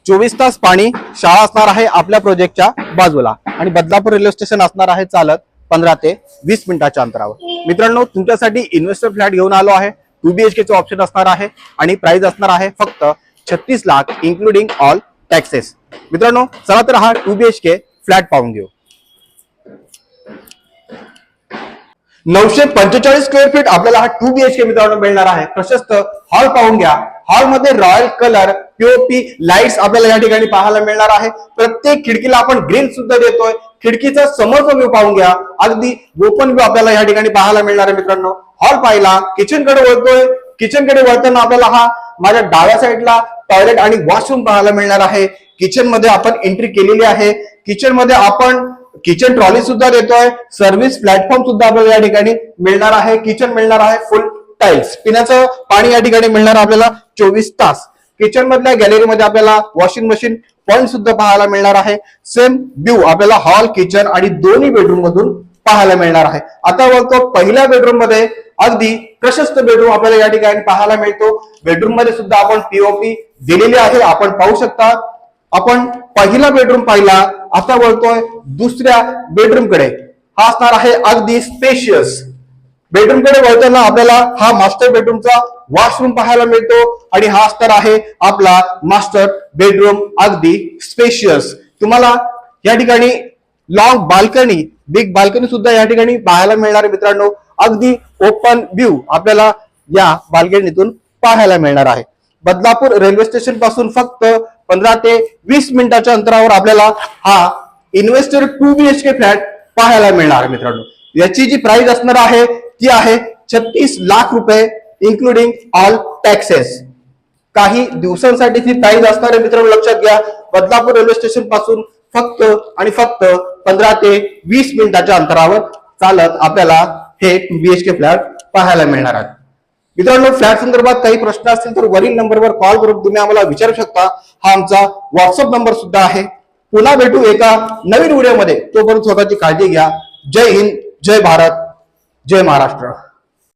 24 तास पाणी, शाळा असणार आहे आपल्या प्रोजेक्टच्या बाजूला आणि बदलापूर रेल्वे स्टेशन असणार आहे चालत 15 ते 20 मिनिटाच्या अंतरावर. मित्रांनो, तुमच्यासाठी इन्व्हेस्टर फ्लॅट घेऊन आलो आहे. 2 BHK चे ऑप्शन असणार आहे आणि प्राइस असणार आहे फक्त 36 लाख इन्क्लुडिंग ऑल टॅक्सेस. मित्रांनो, चला तर हा 2 BHK फ्लॅट पाहून घेऊ. 945 स्क्वेअर फीट आपल्याला हा 2 BHK मित्रांनो मिळणार आहे. प्रशस्त हॉल पाहून घ्या. हॉल मध्ये रॉयल कलर पीओपी लाईट्स आपल्याला या ठिकाणी पाहायला मिळणार आहे. प्रत्येक खिडकीला आपण ग्रिल सुद्धा देतोय. खिडकीचा समोरचा व्ह्यू पाहून घ्या. अगदी ओपन व्ह्यू आपल्याला या ठिकाणी पाहायला मिळणार आहे. मित्रांनो, हॉल पाहिला, किचन कडे वळतोय. किचन कडे वळताना आपल्याला हा माझ्या डाव्या साईडला टॉयलेट आणि वॉशरूम पाहायला मिळणार आहे. किचन मध्ये आपण एंट्री केलेली आहे. किचन मध्ये आपण किचन ट्रॉली सुद्धा देतोय. सर्व्हिस प्लॅटफॉर्म सुद्धा आपल्याला या ठिकाणी मिळणार आहे. किचन मिळणार आहे फुल टाइल्स. पिण्याचं पाणी या ठिकाणी मिळणार आपल्याला 24 तास. किचन मधल्या गॅलरीमध्ये आपल्याला वॉशिंग मशीन पॉइंट सुद्धा पाहायला मिळणार आहे. सेम व्ह्यू आपल्याला हॉल, किचन आणि दोन्ही बेडरूम मधून पाहायला मिळणार आहे. आता बघतो पहिल्या बेडरूम मध्ये अगदी प्रशस्त बेडरूम आपल्याला या ठिकाणी पाहायला मिळतो. बेडरूम मध्ये सुद्धा आपण पीओपी दिलेली आहे, आपण पाहू शकता. आपण पहिला बेडरूम पाहिला. आता वळतोय दुसऱ्या बेडरूम कडे. हा असणार आहे अगदी स्पेशियस. बेडरूम कडे वळताना आपल्याला हा मास्टर बेडरूमचा वॉशरूम पाहायला मिळतो आणि हा असणार आहे आपला मास्टर बेडरूम अगदी स्पेशियस. तुम्हाला या ठिकाणी लॉंग बाल्कनी, बिग बाल्कनी सुद्धा या ठिकाणी पाहायला मिळणार आहे. मित्रांनो, अगदी ओपन व्ह्यू आपल्याला या बाल्कनीतून पाहायला मिळणार आहे. बदलापूर रेल्वे स्टेशन पासून फक्त 15 ते 20 मिनिटाच्या अंतरावर आपल्याला हा इन्व्हेस्टर 2 BHK फ्लॅट पाहायला मिळणार आहे. मित्रांनो, याची जी प्राइस असणार आहे ती आहे 36 लाख रुपये इन्क्लुडिंग ऑल टॅक्सेस. काही दिवसांसाठी ती प्राइस असणार आहे. मित्रांनो, लक्षात घ्या. बदलापूर रेल्वे स्टेशन पासून फक्त आणि फक्त 15 ते 20 मिनिटाच्या अंतरावर चालत आपल्याला हे 2 BHK फ्लॅट पाहायला मिळणार आहे. मित्रांनो, फ्लॅट संदर्भात काही प्रश्न असतील तर वरील नंबरवर कॉल करून तुम्ही आम्हाला विचारू शकता. हा आमचा व्हॉट्सअप नंबर सुद्धा आहे. पुन्हा भेटू एका नवीन व्हिडिओमध्ये. तोपर्यंत स्वतःची काळजी घ्या. जय हिंद, जय भारत, जय महाराष्ट्र.